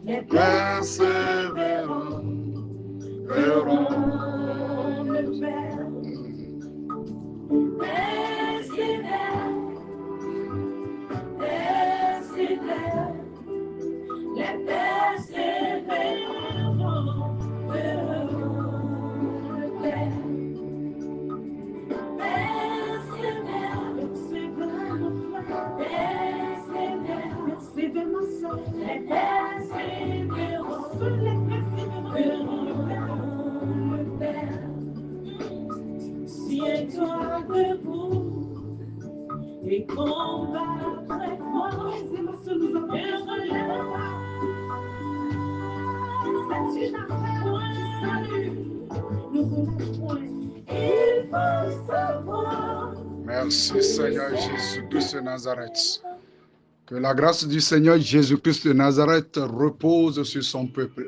Les persévérants verront le Père. Persévère, persévère, les persévérants verront le Père. Persévère, persévère, mon frère. Persévère, persévère, ma soeur. Les persévérants, verront le Père. Tiens-toi debout et combat très fort. C'est ma seule nous avons. Et relève-toi. C'est une affaire de salut. Ne relève point. Il faut savoir. Merci Seigneur Jésus-Christ de Nazareth. Que la grâce du Seigneur Jésus-Christ de Nazareth repose sur son peuple.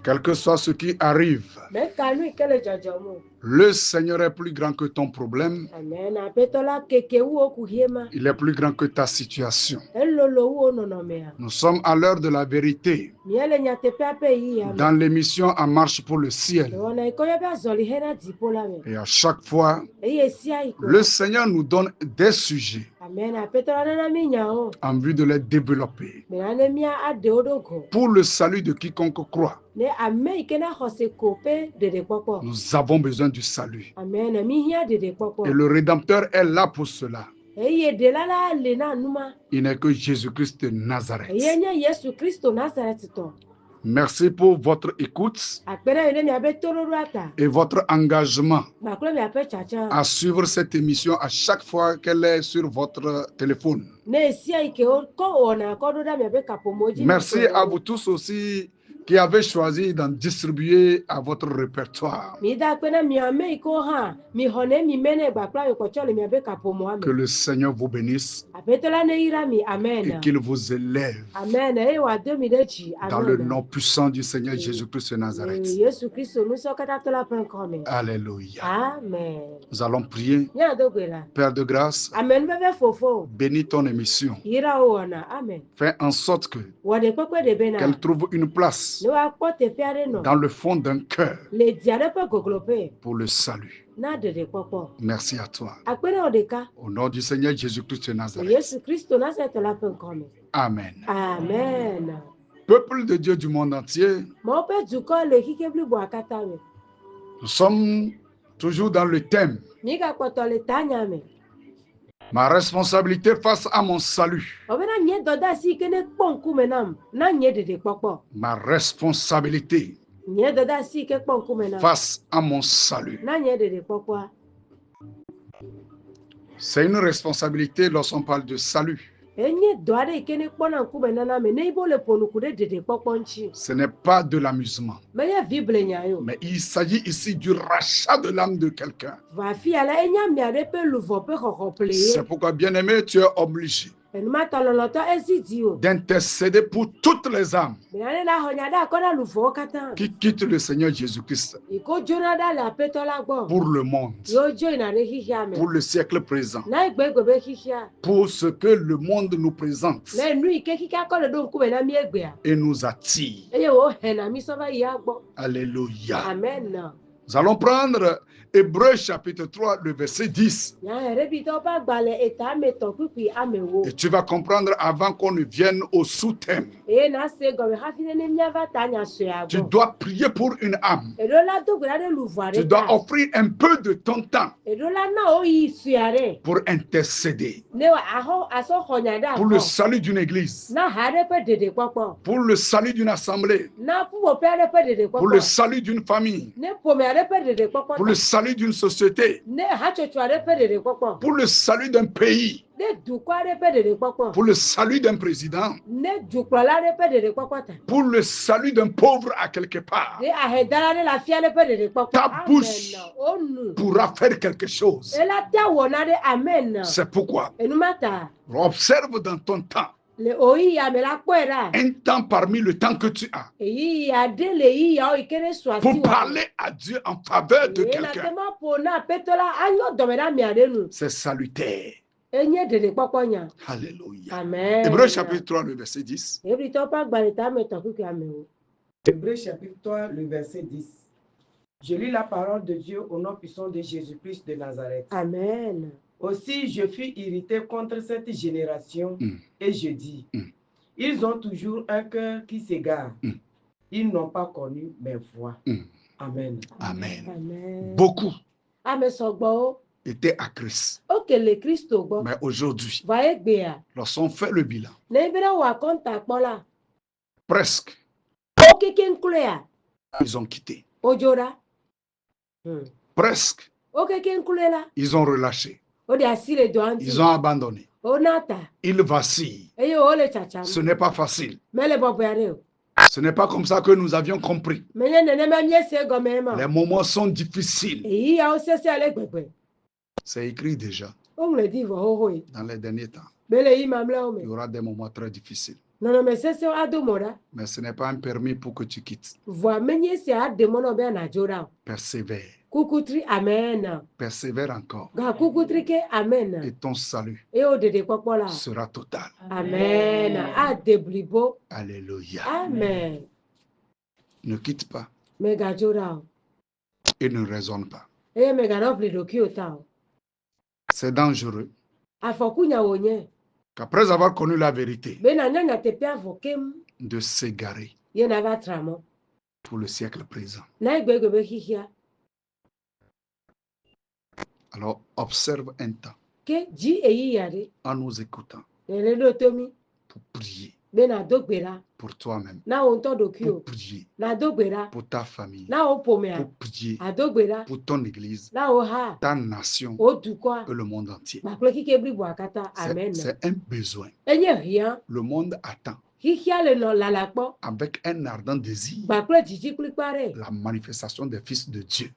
Quel que soit ce qui arrive, le Seigneur est plus grand que ton problème. Il est plus grand que ta situation. Nous sommes à l'heure de la vérité. Dans l'émission En marche pour le ciel. Et à chaque fois, le Seigneur nous donne des sujets en vue de les développer pour le salut de quiconque croit. Nous avons besoin du salut. Et le Rédempteur est là pour cela. Il n'est que Jésus-Christ de Nazareth. Merci pour votre écoute et votre engagement à suivre cette émission à chaque fois qu'elle est sur votre téléphone. Merci à vous tous aussi qui avez choisi d'en distribuer à votre répertoire. Que le Seigneur vous bénisse et qu'il vous élève dans le nom puissant du Seigneur Jésus-Christ de Nazareth. Alléluia. Amen. Nous allons prier. Père de grâce, bénis ton émission. Fais en sorte qu'elle trouve une place dans le fond d'un cœur pour le salut. Merci à toi. Au nom du Seigneur Jésus-Christ de Nazareth. Amen. Amen. Peuple de Dieu du monde entier, nous sommes toujours dans le thème. Ma responsabilité face à mon salut. Ma responsabilité face à mon salut. C'est une responsabilité lorsqu'on parle de salut. Ce n'est pas de l'amusement. Mais il s'agit ici du rachat de l'âme de quelqu'un. C'est pourquoi, bien-aimé, tu es obligé d'intercéder pour toutes les âmes qui quittent le Seigneur Jésus-Christ pour le monde, pour le siècle présent, pour ce que le monde nous présente et nous attire. Alléluia. Amen. Nous allons prendre Hébreux chapitre 3, le verset 10. Et tu vas comprendre avant qu'on ne vienne au sous-thème. Tu dois prier pour une âme. Tu dois offrir un peu de ton temps pour intercéder. Pour le salut d'une église. Pour le salut d'une assemblée. Pour le salut d'une famille. Pour le salut d'une société. Pour le salut d'un pays. Pour le salut d'un président. Pour le salut d'un pauvre à quelque part. Ta bouche pourra faire quelque chose. C'est pourquoi observe dans ton temps Un temps parmi le temps que tu as. Pour parler à Dieu en faveur de quelqu'un. C'est salutaire. Alléluia. Hébreux chapitre 3, le verset 10. Hébreux chapitre 3, le verset 10. Je lis la parole de Dieu au nom puissant de Jésus-Christ de Nazareth. Amen. Aussi, je fus irrité contre cette génération et je dis, ils ont toujours un cœur qui s'égare. Ils n'ont pas connu mes voies. Amen. Amen. Amen. Beaucoup Amen. étaient à Christ. Mais aujourd'hui, lorsqu'on fait le bilan, presque, ils ont quitté. Presque, ils ont relâché. Ils ont abandonné. Ils vacillent. Ce n'est pas facile. Ce n'est pas comme ça que nous avions compris. Les moments sont difficiles. C'est écrit déjà. Dans les derniers temps, il y aura des moments très difficiles. Mais ce n'est pas un permis pour que tu quittes. Persévère. Persévère encore. Et ton salut sera total. Amen. Alléluia. Amen. Ne quitte pas. Et ne raisonne pas. C'est dangereux qu'après avoir connu la vérité, de s'égarer pour le siècle présent. Alors, observe un temps en nous écoutant pour prier pour toi-même, pour prier pour ta famille, pour prier pour ton église, ta nation et le monde entier. C'est un besoin. Le monde attend avec un ardent désir la manifestation des fils de Dieu.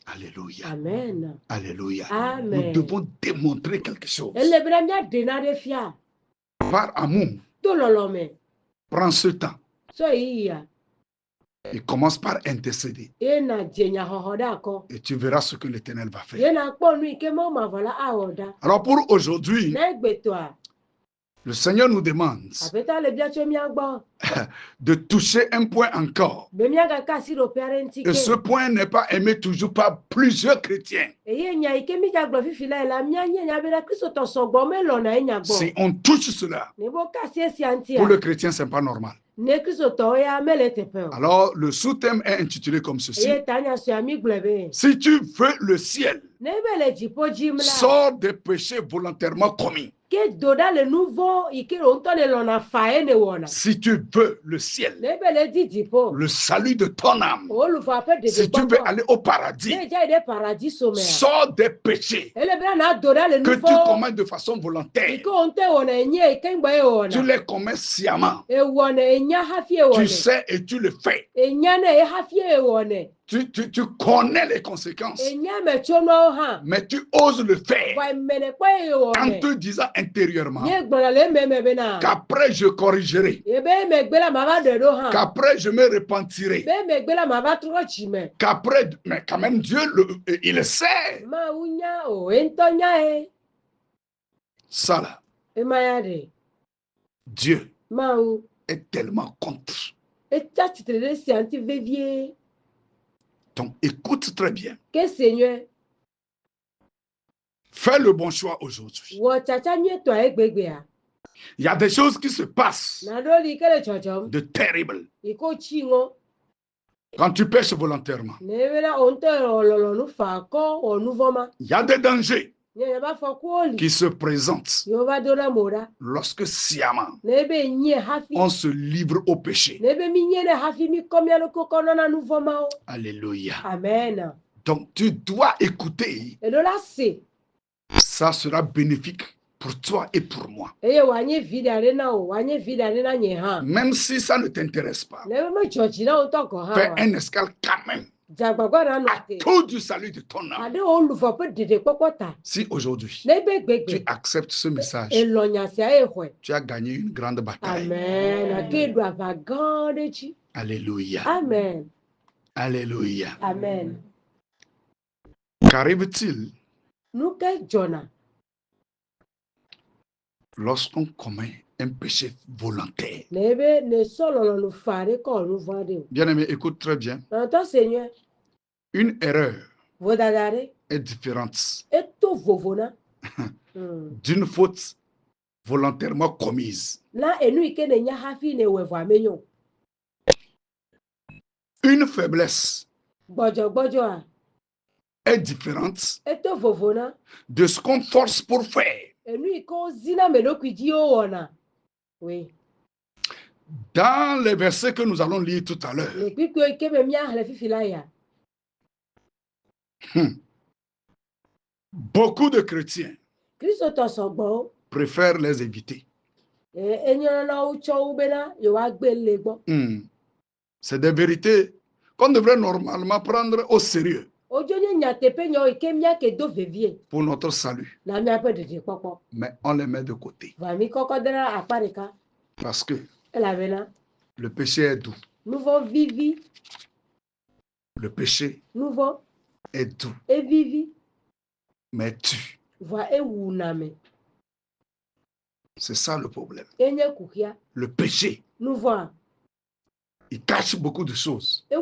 Alléluia. Amen. Alléluia. Amen. Nous devons démontrer quelque chose. Par amour, prends ce temps et commence par intercéder. Et tu verras ce que l'Éternel va faire. Alors pour aujourd'hui, le Seigneur nous demande de toucher un point encore. Et ce point n'est pas aimé toujours par plusieurs chrétiens. Si on touche cela, pour le chrétien, ce n'est pas normal. Alors, le sous-thème est intitulé comme ceci. Si tu veux le ciel, sors des péchés volontairement commis. Si tu veux le ciel, le salut de ton âme, si tu veux aller au paradis, sors des péchés que tu commets de façon volontaire. Tu les commets sciemment. Tu sais et tu le fais. Tu connais les conséquences, mais tu oses le faire en te disant intérieurement qu'après je corrigerai, qu'après je me repentirai, qu'après, mais quand même Dieu, il le sait. Ça là, Dieu est tellement contre. Donc, écoute très bien. Fais le bon choix aujourd'hui. Il y a des choses qui se passent de terribles quand tu pêches volontairement. Il y a des dangers qui se présentent lorsque sciemment on se livre au péché. Alléluia. Amen. Donc tu dois écouter. Ça sera bénéfique pour toi et pour moi. Même si ça ne t'intéresse pas, fais un escale quand même à cause du salut de ton âme. Si aujourd'hui, tu acceptes ce message, tu as gagné une grande bataille. Alléluia. Amen. Alléluia. Amen. Qu'arrive-t-il lorsqu'on commet un péché volontaire? Bien-aimé, écoute très bien. Une erreur est différente d'une faute volontairement commise. Une faiblesse est différente de ce qu'on force pour faire. Dans les versets que nous allons lire tout à l'heure, beaucoup de chrétiens préfèrent les éviter. C'est des vérités qu'on devrait normalement prendre au sérieux pour notre salut. Mais on les met de côté. Parce que le péché est doux. Le péché est doux. Mais tue. C'est ça le problème. Le péché, il cache beaucoup de choses. Et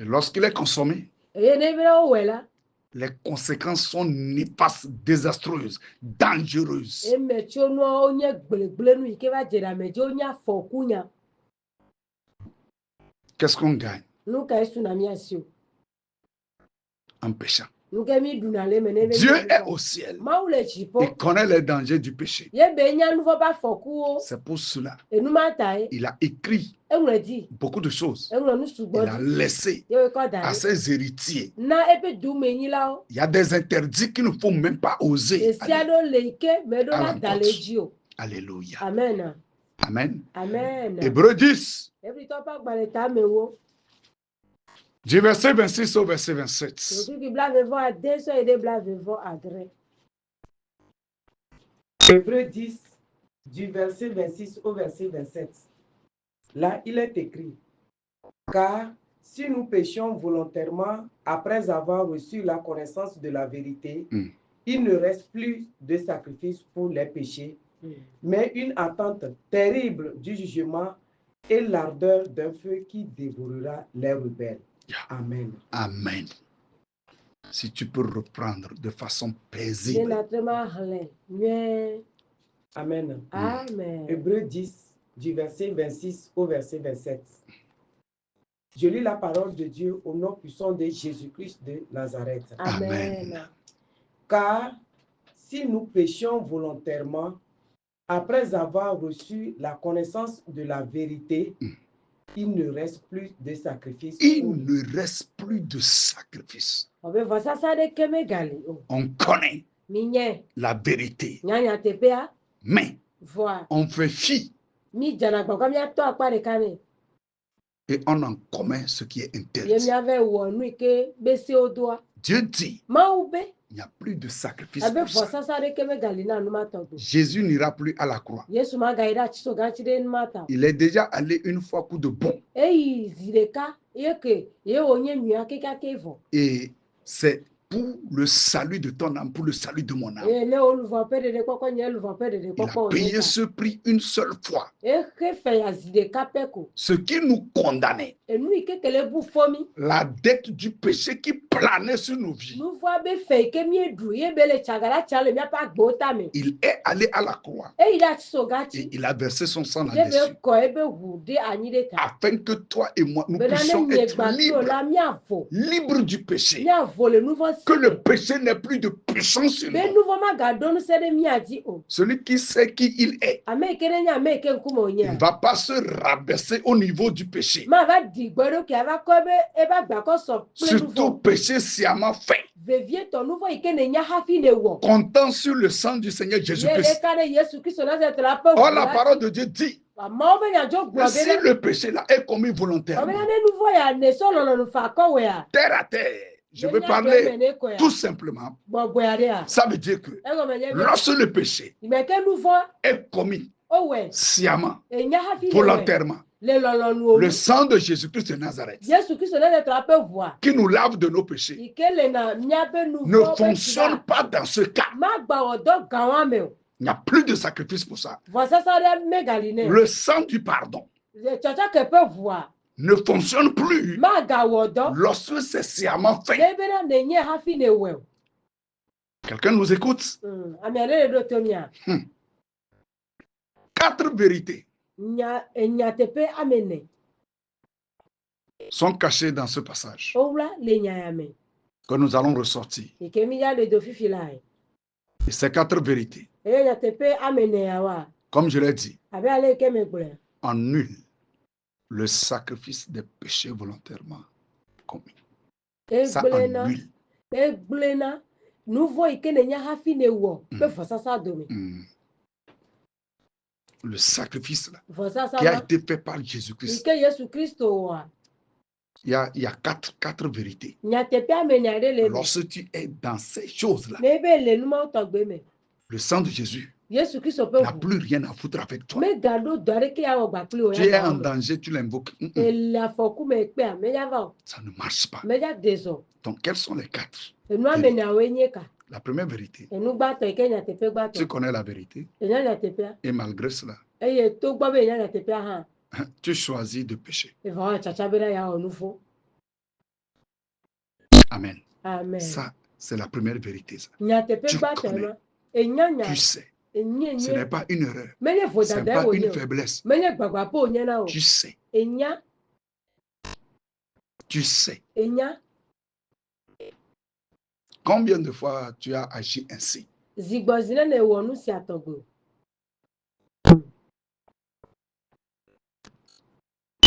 lorsqu'il est consommé, les conséquences sont néfastes, désastreuses, dangereuses. Qu'est-ce qu'on gagne en péchant? Dieu est au ciel. Il connaît les dangers du péché. C'est pour cela il a écrit beaucoup de choses. Il a laissé à ses héritiers. Il y a des interdits qu'il ne faut même pas oser aller à l'encontre. Alléluia. Amen. Amen. Amen. Hébreux 10. Du verset 26 au verset 27. Hébreux 10, du verset 26 au verset 27. Là, il est écrit, car si nous péchions volontairement après avoir reçu la connaissance de la vérité, il ne reste plus de sacrifice pour les péchés, mais une attente terrible du jugement et l'ardeur d'un feu qui dévorera les rebelles. Amen. Amen. Si tu peux reprendre de façon paisible. Amen. Amen. Hébreux 10, du verset 26 au verset 27. Je lis la parole de Dieu au nom puissant de Jésus-Christ de Nazareth. Amen. Car si nous péchions volontairement, après avoir reçu la connaissance de la vérité, il ne reste plus de sacrifice. Il ne reste plus de sacrifice. On connaît la vérité. Mais on fait fi. Et on en commet ce qui est interdit. Dieu dit, il n'y a plus de sacrifice pour ça. Jésus n'ira plus à la croix. Il est déjà allé une fois coup de bon. Et c'est pour le salut de ton âme, pour le salut de mon âme. Il a payé ce prix une seule fois. Ce qui nous condamnait, la dette du péché qui planait sur nos vies. Il est allé à la croix et il a versé son sang là-dessus afin que toi et moi nous puissions être libres du péché, que le péché n'ait plus de puissance sur nous. Celui qui sait qui il est, il ne va pas se rabaisser au niveau du péché, surtout péché sciemment fait, comptant sur le sang du Seigneur Jésus-Christ. Or la parole de Dieu dit, Mais si le péché là est commis volontairement, terre à terre, je veux parler tout simplement, ça veut dire que lorsque le péché est commis sciemment, volontairement, le sang de Jésus-Christ de Nazareth, qui nous lave de nos péchés, ne fonctionne pas dans ce cas. Il n'y a plus de sacrifice pour ça. Le sang du pardon ne fonctionne plus lorsque c'est sciemment fait. Quelqu'un nous écoute? 4 vérités sont cachées dans ce passage que nous allons ressortir. Et ces 4 vérités, comme je l'ai dit, annulent le sacrifice des péchés volontairement commis. Ça annule. Le sacrifice là, qui a été fait par Jésus-Christ. Il y a 4 vérités. Lorsque tu es dans ces choses-là, le sang de Jésus n'a plus rien à foutre avec toi. Tu es en danger, tu l'invoques. Ça ne marche pas. Donc, quelles sont les 4 vérités? La première vérité, tu connais la vérité, et malgré cela, tu choisis de pécher. Amen. Ça, c'est la première vérité. Ça. Tu connais, tu sais. Ce n'est pas une erreur. Ce n'est pas une faiblesse. Tu sais. Tu sais. Combien de fois tu as agi ainsi?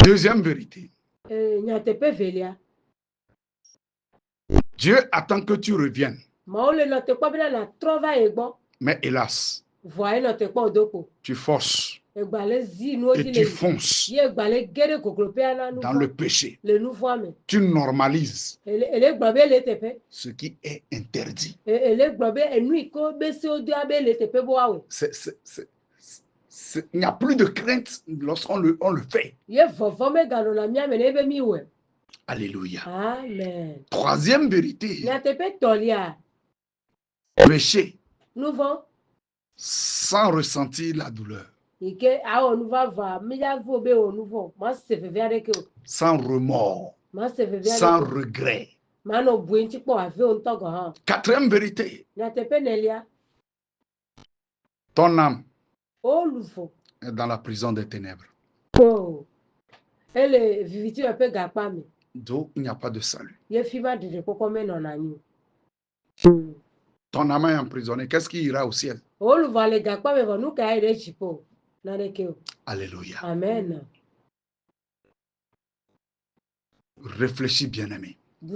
Deuxième vérité. Dieu attend que tu reviennes. Mais hélas, tu forces et tu fonces dans le péché. Tu normalises ce qui est interdit. Il n'y a plus de crainte lorsqu'on le fait. Alléluia. Amen. Troisième vérité. Péché sans ressentir la douleur. Sans remords. Sans regret. Quatrième vérité. Ton âme est dans la prison des ténèbres. Donc, il n'y a pas de salut. Ton âme est emprisonnée. Qu'est-ce qui ira au ciel? Alléluia. Amen. Réfléchis, bien-aimé. Il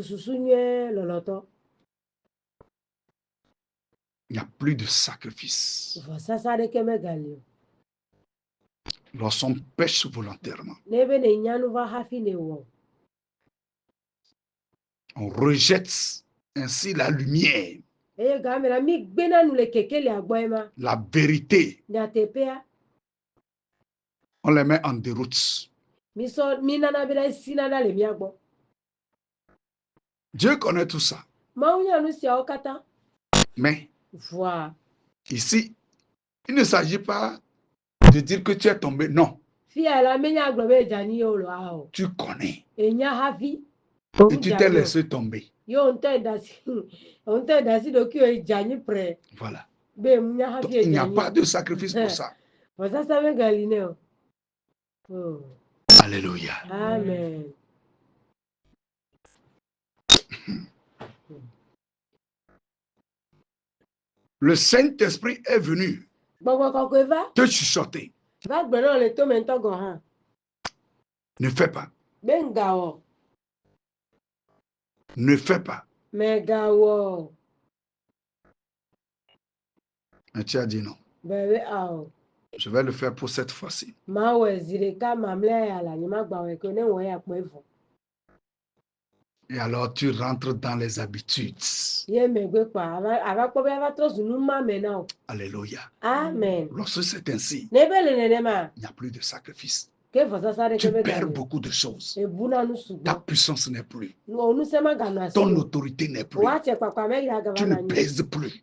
n'y a plus de sacrifice. Lorsqu'on pêche volontairement, on rejette ainsi la lumière, la vérité. On les met en déroute. Dieu connaît tout ça. Mais ici, il ne s'agit pas de dire que tu es tombé. Non. Tu connais. Et tu t'es laissé tomber. Voilà. Donc, il n'y a pas de sacrifice pour ça. Alléluia. Amen. Le Saint-Esprit est venu te chuchoter. Ne fais pas. Ne fais pas. Mais tu as dit non. Je vais le faire pour cette fois-ci. Et alors tu rentres dans les habitudes. Alléluia. Amen. Lorsque c'est ainsi, il n'y a plus de sacrifice. Tu perds beaucoup de choses. Ta puissance n'est plus. Ton autorité n'est plus. Tu ne pèses plus.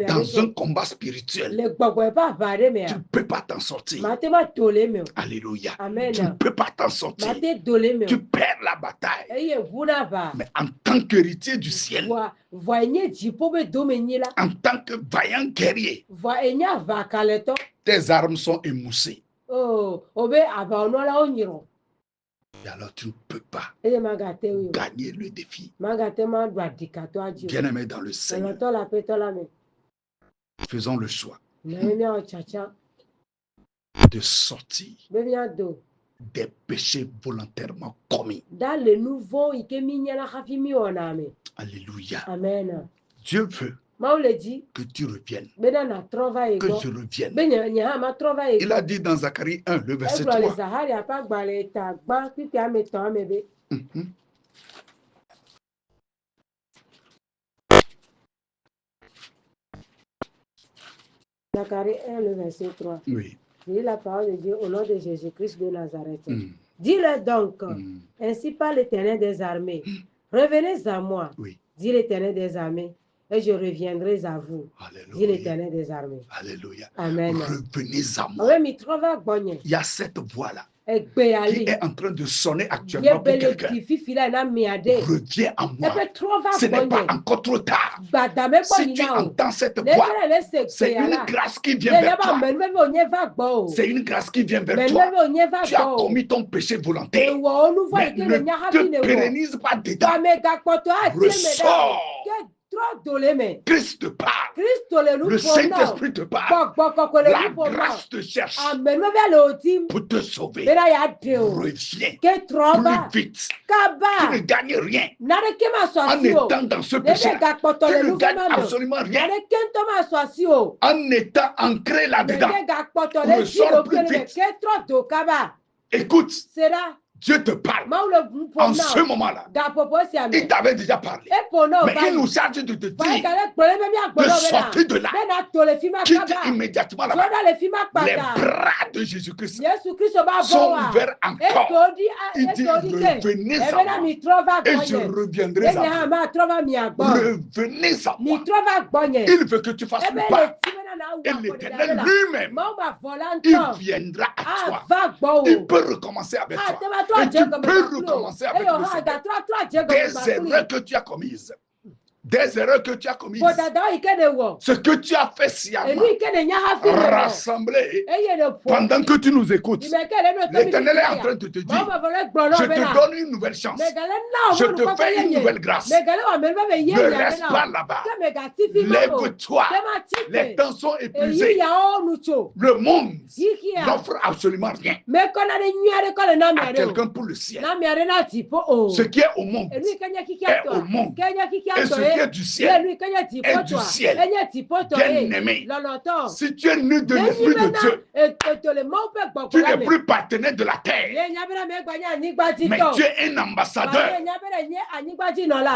Dans un combat spirituel, tu ne peux pas t'en sortir. Alléluia. Amen. Tu ne peux pas t'en sortir. Tu perds la bataille. Mais en tant qu'héritier du ciel, en tant que vaillant guerrier, tes armes sont émoussées. Et alors tu ne peux pas gagner le défi. Bien-aimé dans le Seigneur, faisons le choix de sortir des péchés volontairement commis. Alléluia. Amen. Dieu veut que tu reviennes, que je revienne. Il a dit dans Zacharie 1, le verset 3. Zacharie 1, le verset 3. Oui. Dis la parole de Dieu au nom de Jésus-Christ de Nazareth. Dis-le donc, ainsi parle l'Éternel des armées. Revenez à moi, dit l'Éternel des armées, et je reviendrai à vous, dit l'Éternel des armées. Alléluia. Amen. Revenez à moi. Il y a cette voix-là qui est en train de sonner actuellement pour quelqu'un. Reviens à moi. Ce n'est pas encore trop tard. Si tu entends cette voix, c'est une grâce qui vient vers toi. C'est une grâce qui vient vers toi. Tu as commis ton péché volontaire. Mais ne te pérennise pas dedans. Ressors. Christ te parle. Le Saint-Esprit te parle. La grâce te cherche pour te sauver. Reviens plus vite. Tu ne gagnes rien en étant dans ce péché. Tu ne gagnes absolument rien en étant ancré là-dedans. Ressors plus vite. Écoute. Dieu te parle en ce moment-là. Il t'avait déjà parlé. Mais il nous charge de te dire de sortir de là. Quitte immédiatement là-bas. Les bras de Jésus-Christ sont ouverts encore. Il dit revenez à moi et je reviendrai à vous. Revenez à moi. Il veut que tu fasses le pas. Et l'Éternel lui-même, il viendra à toi. Il peut recommencer avec toi. Et tu peux recommencer avec le Seigneur. Des erreurs que tu as commises. Des erreurs que tu as commises. Ce que tu as fait sciemment. Rassemblé. Pendant que tu nous écoutes. L'Éternel est en train de te dire. Je te donne une nouvelle chance. Je te fais une nouvelle grâce. Ne reste pas là-bas. Lève-toi. Les temps sont épuisés. Le monde n'offre absolument rien à quelqu'un pour le ciel. Ce qui est au monde est au monde. Et ce qui est du ciel est du ciel. Bien-aimé, si tu es né de l'Esprit de Dieu, tu n'es plus partenaire de la terre, mais tu es un ambassadeur.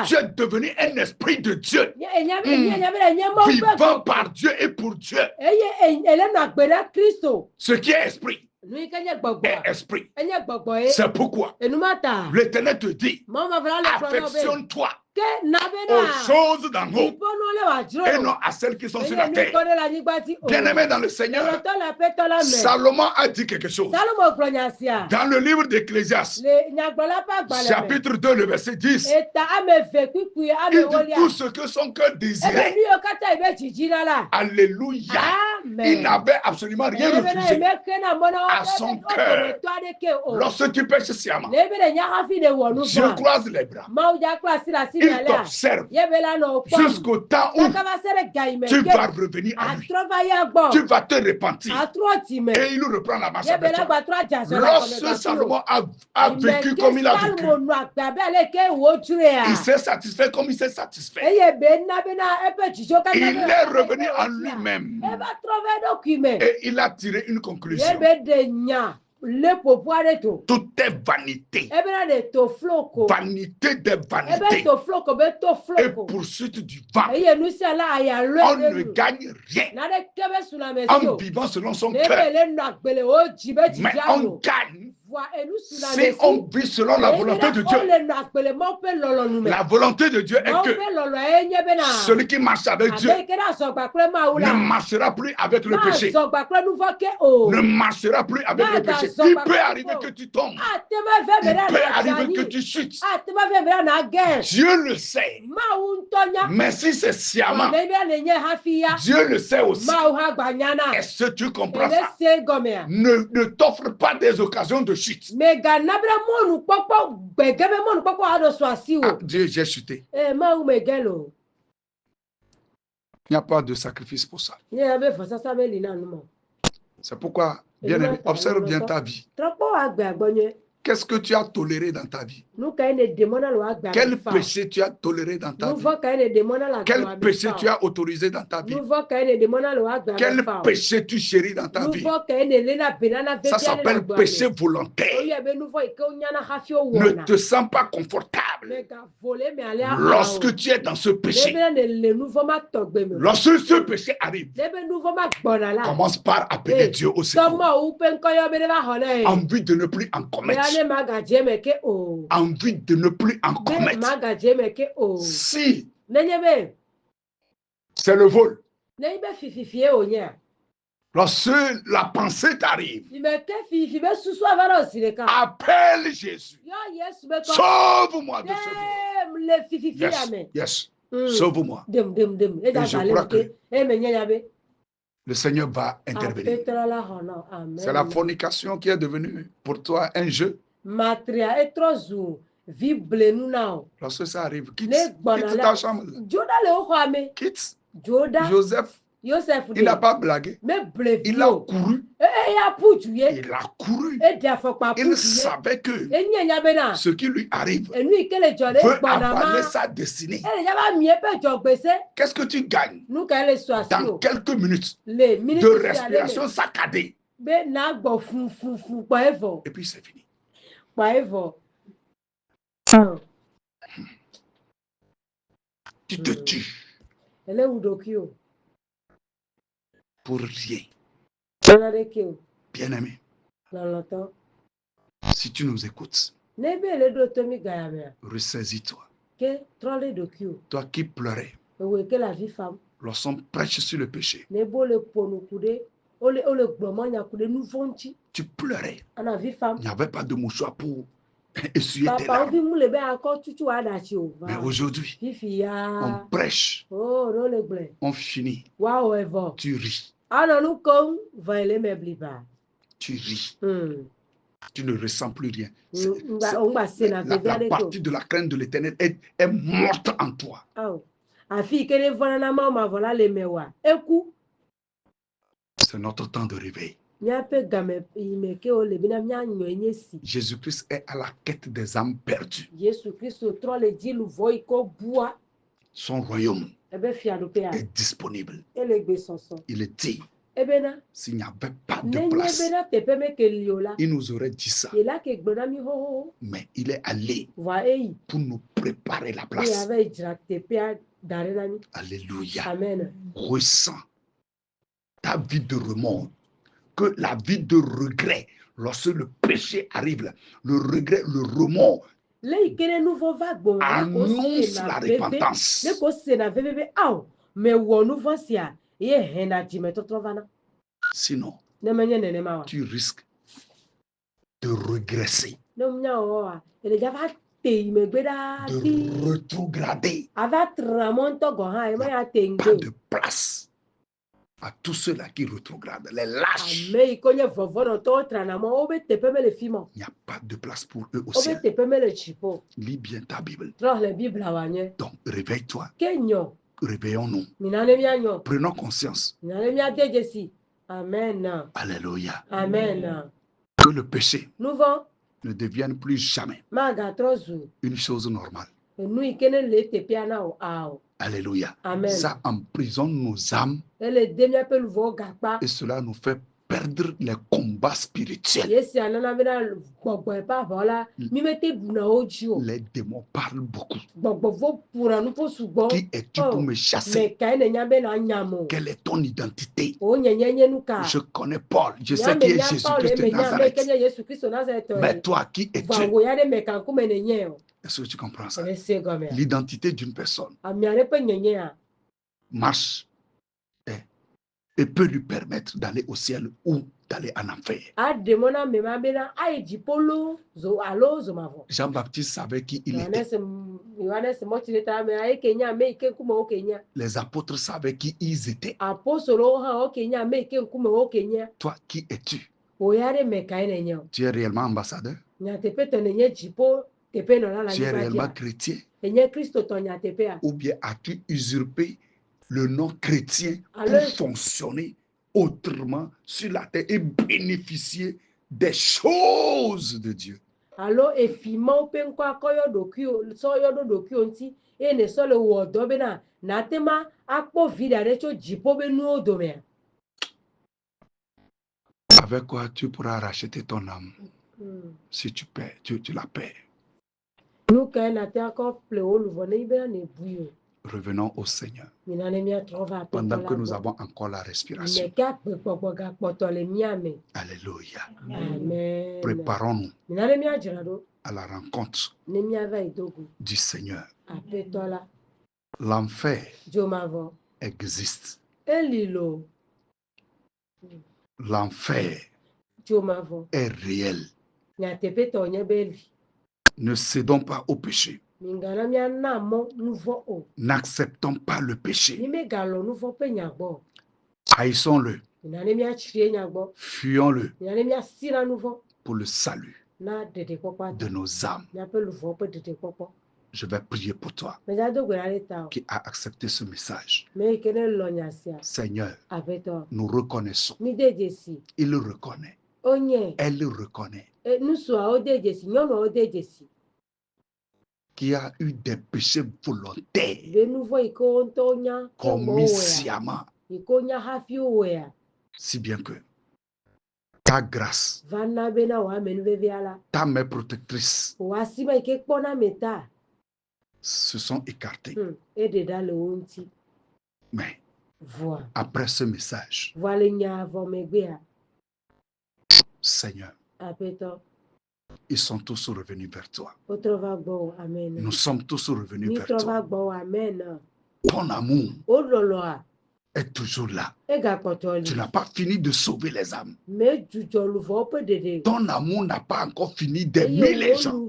Tu es devenu un esprit de Dieu, vivant par Dieu et pour Dieu. Ce qui est esprit est esprit. C'est pourquoi l'Éternel te dit, affectionne-toi aux choses d'en haut et non à celles qui sont sur la terre. Bien-aimé dans le Seigneur, Salomon a dit quelque chose dans le livre d'Ecclésiaste, chapitre 2, le verset 10. Il dit tout ce que son cœur désirait. Alléluia. Il n'avait absolument rien refusé à son cœur. Lorsque tu pêches sciemment, Dieu croise les bras. il t'observe jusqu'au temps où tu vas revenir à lui. Tu vas te repentir. Et il nous reprend la marche avec toi. Lorsque Salomon a vécu comme il a vécu, il s'est satisfait comme il s'est satisfait. Il est revenu en lui-même. Et il a tiré une conclusion. Tout est vanité. Vanité des vanités. Et poursuite du vent. On ne gagne rien en vivant selon son cœur. Mais on gagne si on vit selon la volonté de Dieu. La volonté de Dieu est que celui qui marche avec Dieu ne marchera plus avec le péché. Ne marchera plus avec le péché. Il peut arriver que tu tombes. Il peut arriver que tu chutes. Dieu le sait. Mais si c'est sciemment, Dieu le sait aussi. Est-ce que tu comprends ça? Ne t'offre pas des occasions de chute. Ah, Dieu, j'ai chuté. Il n'y a pas de sacrifice pour ça. C'est pourquoi, bien aimé, observe bien ta vie. Qu'est-ce que tu as toléré dans ta vie? Quel péché tu as toléré dans ta vie? Quel péché tu as autorisé dans ta vie? Quel péché tu chéris dans ta vie? Ça s'appelle péché volontaire. Ne te sens pas confortable lorsque tu es dans ce péché. Lorsque ce péché arrive, commence par appeler Dieu au secours. Envie de ne plus en commettre. Envie de ne plus en commettre. Si c'est le vol, lorsque la pensée t'arrive, appelle Jésus. Sauve-moi de ce vol. Yes. Sauve-moi. Et je crois que le Seigneur va intervenir. C'est la fornication qui est devenue pour toi un jeu. Lorsque ça arrive, quitte ta chambre. Quitte. Joseph, il n'a pas blagué. Il a couru. Il a couru. Il savait que ce qui lui arrive veut avaler sa destinée. Qu'est-ce que tu gagnes dans quelques minutes de respiration saccadée? Et puis c'est fini. Tu te tues pour rien. Bien aimé, si tu nous écoutes, ressaisis-toi. Toi qui pleurais lorsqu'on prêche sur le péché, tu pleurais. Il n'y avait pas de mouchoir pour essuyer tes larmes. Mais aujourd'hui, on prêche, on finit. Tu ris. Tu ris. Tu ne ressens plus rien. La partie de la crainte de l'Éternel est morte en toi. C'est notre temps de réveil. Jésus-Christ est à la quête des âmes perdues. Son royaume est disponible. Il est dit, s'il n'y avait pas de place, il nous aurait dit ça. Mais il est allé pour nous préparer la place. Alléluia. Ressens ta vie de remords, que la vie de regret, lorsque le péché arrive, le regret, le remords, annonce la repentance. Sinon, tu risques de regresser, de rétrograder. Il n'y a pas de place À tous ceux-là qui rétrogradent, les lâches. Il n'y a pas de place pour eux au ciel. Lis bien ta Bible. Donc, réveille-toi. Réveillons-nous. Prenons conscience. Amen. Alléluia. Amen. Que le péché ne devienne plus jamais une chose normale. Alléluia. Amen. Ça emprisonne nos âmes et cela nous fait perdre les combats spirituels. Les démons parlent beaucoup. Qui es-tu pour me chasser? Quelle est ton identité? Je connais Paul. Je sais qui est Jésus-Christ de Nazareth. Mais toi, qui es-tu? Est-ce que tu comprends ça? L'identité d'une personne marche et peut lui permettre d'aller au ciel ou d'aller en enfer. Jean-Baptiste savait qui il était. Les apôtres savaient qui ils étaient. Toi, qui es-tu? Tu es réellement ambassadeur? Tu es réellement chrétien? Ou bien as-tu usurpé le nom chrétien pour fonctionner autrement sur la terre et bénéficier des choses de Dieu? Avec quoi tu pourras racheter ton âme? Si tu paies, tu la paies. Revenons au Seigneur pendant que nous avons encore la respiration. Alléluia. Amen. Préparons-nous à la rencontre du Seigneur. L'enfer existe. L'enfer est réel. Ne cédons pas au péché. N'acceptons pas le péché. Haïssons-le. Fuyons-le pour le salut de nos âmes. Je vais prier pour toi qui a accepté ce message. Seigneur, nous reconnaissons. Il le reconnaît. Elle le reconnaît. Qui a eu des péchés volontaires commis sciemment. Si bien que ta grâce, ta main protectrice se sont écartés. Mais après ce message, Seigneur, ils sont tous revenus vers toi. Nous sommes tous revenus vers toi. Ton amour est toujours là. Tu n'as pas fini de sauver les âmes. Ton amour n'a pas encore fini d'aimer les gens.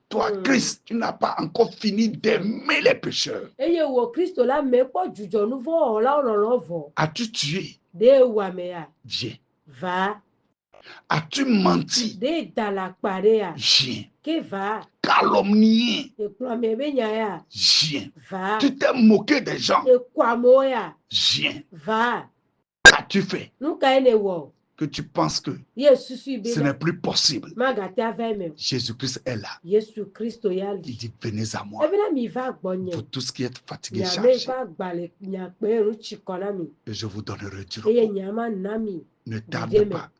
Toi, Christ, tu n'as pas encore fini d'aimer les pécheurs. As-tu tué Dieu? As-tu menti? Chien. Calomnié? Chien. Tu t'es moqué des gens? Chien. Qu'as-tu fait que tu penses que ce n'est plus possible? Jésus-Christ est là. Il dit, venez à moi. Vous tous qui êtes fatigués, chargés, et je vous donnerai du repos. Ne tarde pas.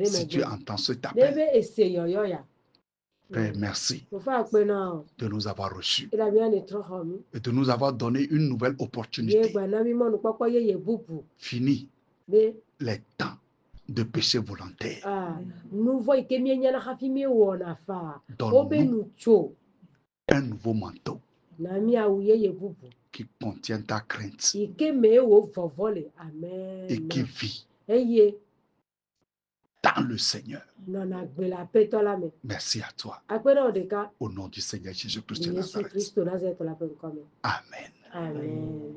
Si tu entends cet appel, Père, merci de nous avoir reçus et de nous avoir donné une nouvelle opportunité. Fini les temps de péché volontaire. Donne-nous un nouveau manteau qui contient ta crainte et qui vit dans le Seigneur. Merci à toi. Au nom du Seigneur Jésus-Christ de Nazareth. Amen. Amen.